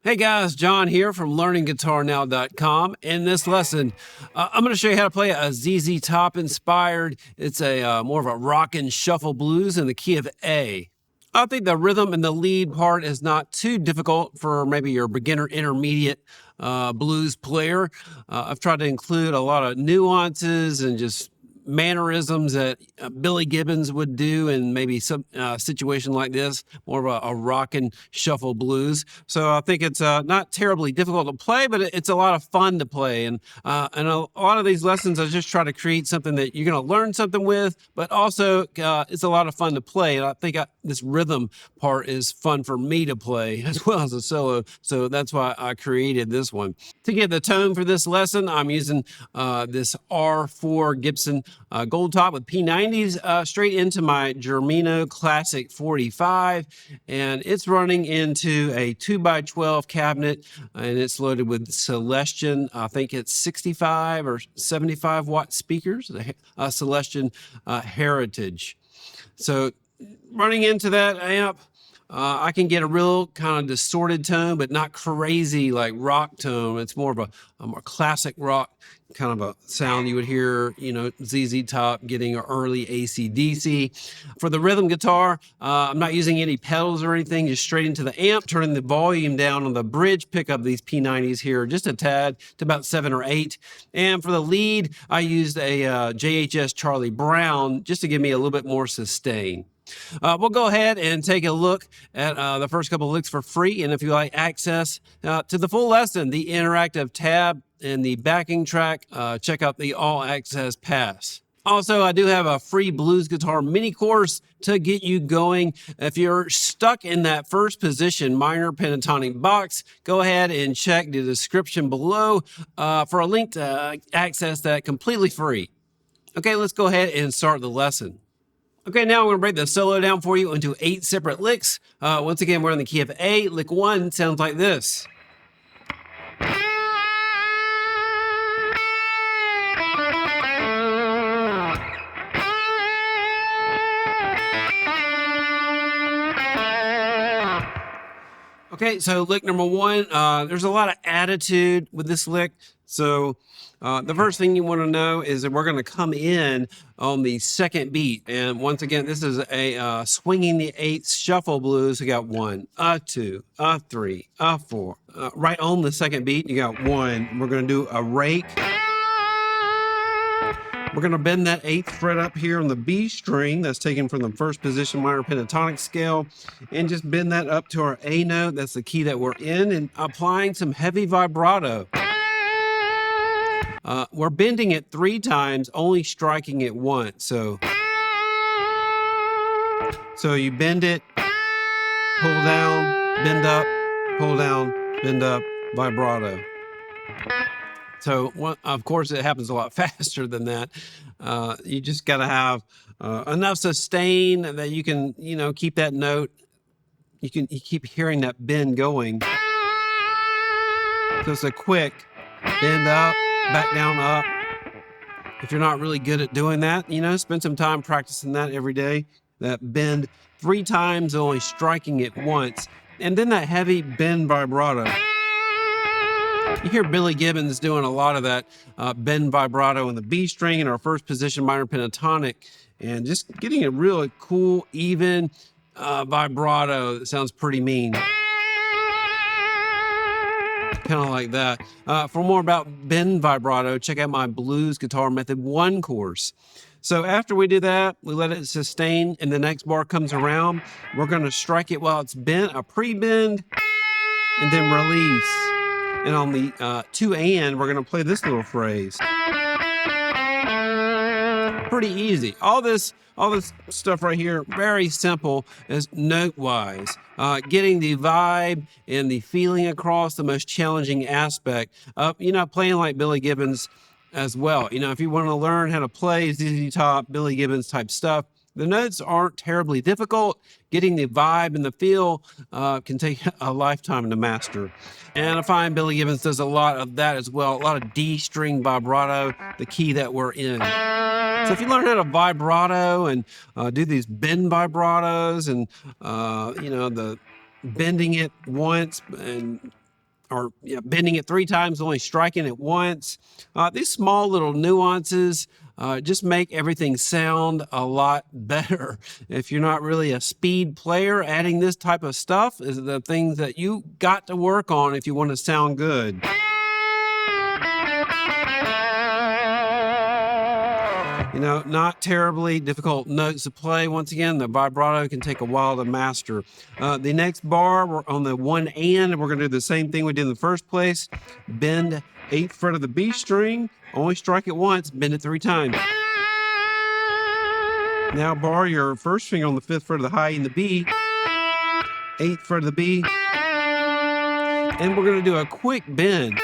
Hey guys, John here from learningguitarnow.com. In this lesson, I'm going to show you how to play a ZZ Top inspired. It's a more of a rockin' shuffle blues in the key of A. I think the rhythm and the lead part is not too difficult for maybe your beginner intermediate blues player. I've tried to include a lot of nuances and just mannerisms that Billy Gibbons would do in maybe some situation like this, more of a rockin' shuffle blues. So I think it's not terribly difficult to play, but it's a lot of fun to play. And a lot of these lessons, I just try to create something that you're going to learn something with, but also it's a lot of fun to play. And I think this rhythm part is fun for me to play as well as a solo. So that's why I created this one. To get the tone for this lesson, I'm using this R4 Gibson gold top with P90s straight into my Germino Classic 45, and it's running into a 2x12 cabinet, and it's loaded with Celestion. I think it's 65 or 75 watt speakers, Celestion Heritage. So running into that amp, I can get a real kind of distorted tone, but not crazy like rock tone. It's more of a more classic rock kind of a sound you would hear, ZZ Top getting an early AC/DC. For the rhythm guitar, I'm not using any pedals or anything, just straight into the amp, turning the volume down on the bridge pickup, these P90s here, just a tad to about 7 or 8. And for the lead, I used a JHS Charlie Brown just to give me a little bit more sustain. We'll go ahead and take a look at the first couple of licks for free. And if you like access to the full lesson, the interactive tab and the backing track, check out the All Access Pass. Also, I do have a free blues guitar mini course to get you going. If you're stuck in that first position minor pentatonic box, go ahead and check the description below for a link to access that completely free. Okay, let's go ahead and start the lesson. Okay, now I'm going to break the solo down for you into 8 separate licks. Once again, we're in the key of A. Lick 1 sounds like this. Okay, so lick number 1, there's a lot of attitude with this lick. So the first thing you want to know is that we're going to come in on the second beat. And once again, this is a swinging the 8th shuffle blues. You got 1, 2, 3, 4. Right on the second beat, you got 1. We're going to do a rake. We're going to bend that 8th fret up here on the B string that's taken from the first position minor pentatonic scale, and just bend that up to our A note. That's the key that we're in, and applying some heavy vibrato. We're bending it 3 times, only striking it once. So you bend it, pull down, bend up, pull down, bend up, vibrato. So, of course, it happens a lot faster than that. You just got to have enough sustain that you can, keep that note. You keep hearing that bend going. So it's a quick bend up, back down, up. If you're not really good at doing that, spend some time practicing that every day. That bend 3 times, only striking it once. And then that heavy bend vibrato. You hear Billy Gibbons doing a lot of that bend vibrato in the B string in our first position minor pentatonic, and just getting a really cool, even vibrato that sounds pretty mean. Kind of like that. For more about bend vibrato, check out my Blues Guitar Method 1 course. So after we do that, we let it sustain, and the next bar comes around. We're going to strike it while it's bent, a pre-bend, and then release. And on the 2 and, we're going to play this little phrase. Pretty easy. All this stuff right here, very simple as note-wise. Getting the vibe and the feeling across, the most challenging aspect of, playing like Billy Gibbons as well. If you want to learn how to play ZZ Top, Billy Gibbons type stuff, the notes aren't terribly difficult. Getting the vibe and the feel can take a lifetime to master. And I find Billy Gibbons does a lot of that as well. A lot of D string vibrato, the key that we're in. So if you learn how to vibrato and do these bend vibratos and, the bending it once and or bending it 3 times, only striking it once. These small little nuances just make everything sound a lot better. If you're not really a speed player, adding this type of stuff is the things that you got to work on if you want to sound good. Not terribly difficult notes to play. Once again, the vibrato can take a while to master. The next bar, we're on the 1 and we're going to do the same thing we did in the first place. Bend 8th fret of the B string, only strike it once, bend it 3 times. Now bar your first finger on the 5th fret of the high E and the B, 8th fret of the B, and we're going to do a quick bend.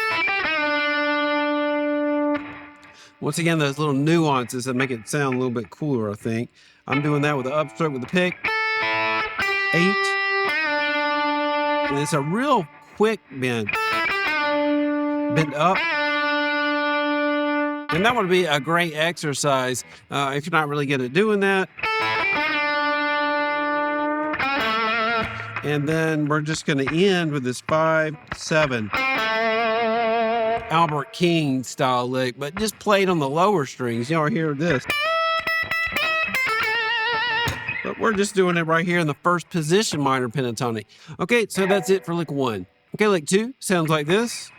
Once again, those little nuances that make it sound a little bit cooler, I think. I'm doing that with the upstroke with the pick. 8. And it's a real quick bend. Bend up. And that would be a great exercise if you're not really good at doing that. And then we're just going to end with this 5-7. Albert King style lick, but just played on the lower strings. Y'all hear this. But we're just doing it right here in the first position minor pentatonic. Okay, so that's it for lick 1. Okay, lick 2 sounds like this.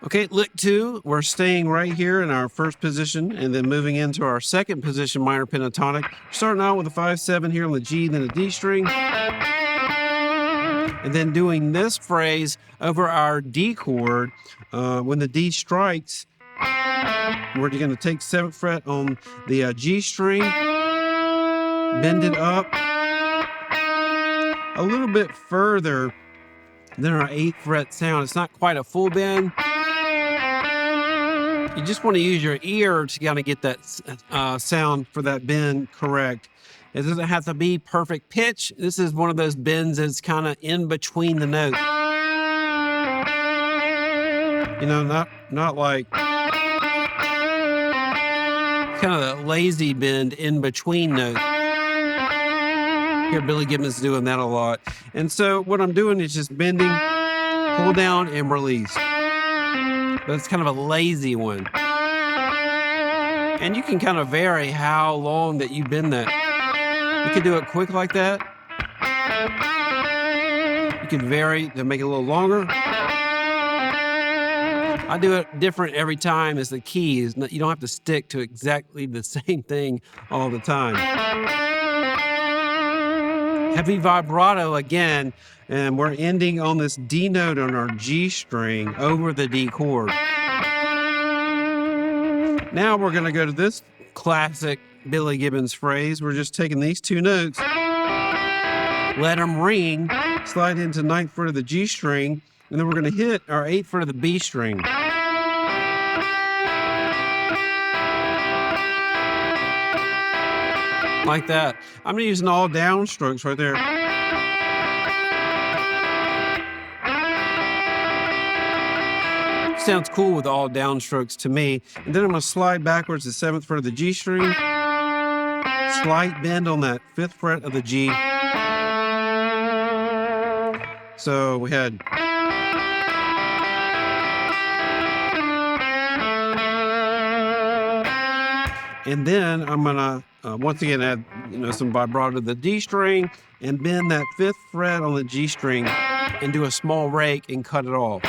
Okay, lick 2, we're staying right here in our first position and then moving into our second position minor pentatonic. Starting out with a 5-7 here on the G, then a D string. And then doing this phrase over our D chord. When the D strikes, we're going to take 7th fret on the G string, bend it up a little bit further than our 8th fret sound. It's not quite a full bend. You just want to use your ear to kind of get that sound for that bend correct. It doesn't have to be perfect pitch. This is one of those bends that's kind of in between the notes. Not like kind of a lazy bend in between notes. Here, Billy Gibbons is doing that a lot. And so what I'm doing is just bending, pull down, and release. But it's kind of a lazy one. And you can kind of vary how long that you bend that. You can do it quick like that. You can vary to make it a little longer. I do it different every time as the keys. You don't have to stick to exactly the same thing all the time. Heavy vibrato again, and we're ending on this D note on our G string over the D chord. Now we're going to go to this classic Billy Gibbons phrase. We're just taking these 2 notes, let them ring, slide into 9th fret of the G string, and then we're going to hit our 8th fret of the B string. Like that. I'm using all down strokes right there. Sounds cool with all downstrokes to me. And then I'm going to slide backwards to 7th fret of the G string. Slight bend on that 5th fret of the G. So we had and then I'm going to once again add some vibrato to the D string and bend that 5th fret on the G string and do a small rake and cut it off.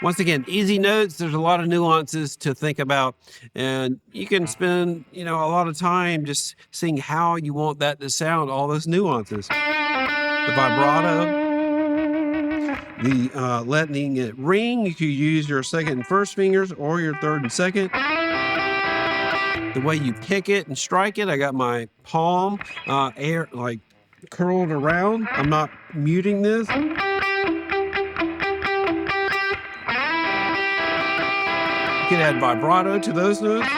Once again, easy notes. There's a lot of nuances to think about, and you can spend, a lot of time just seeing how you want that to sound, all those nuances. The vibrato, the letting it ring. You could use your 2nd and 1st fingers or your 3rd and 2nd. The way you pick it and strike it, I got my palm curled around. I'm not muting this. You can add vibrato to those notes.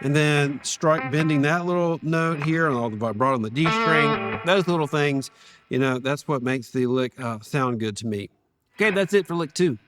and then bending that little note here and all the vibrato on the D string. Those little things, you know, that's what makes the lick sound good to me. Okay, that's it for lick 2.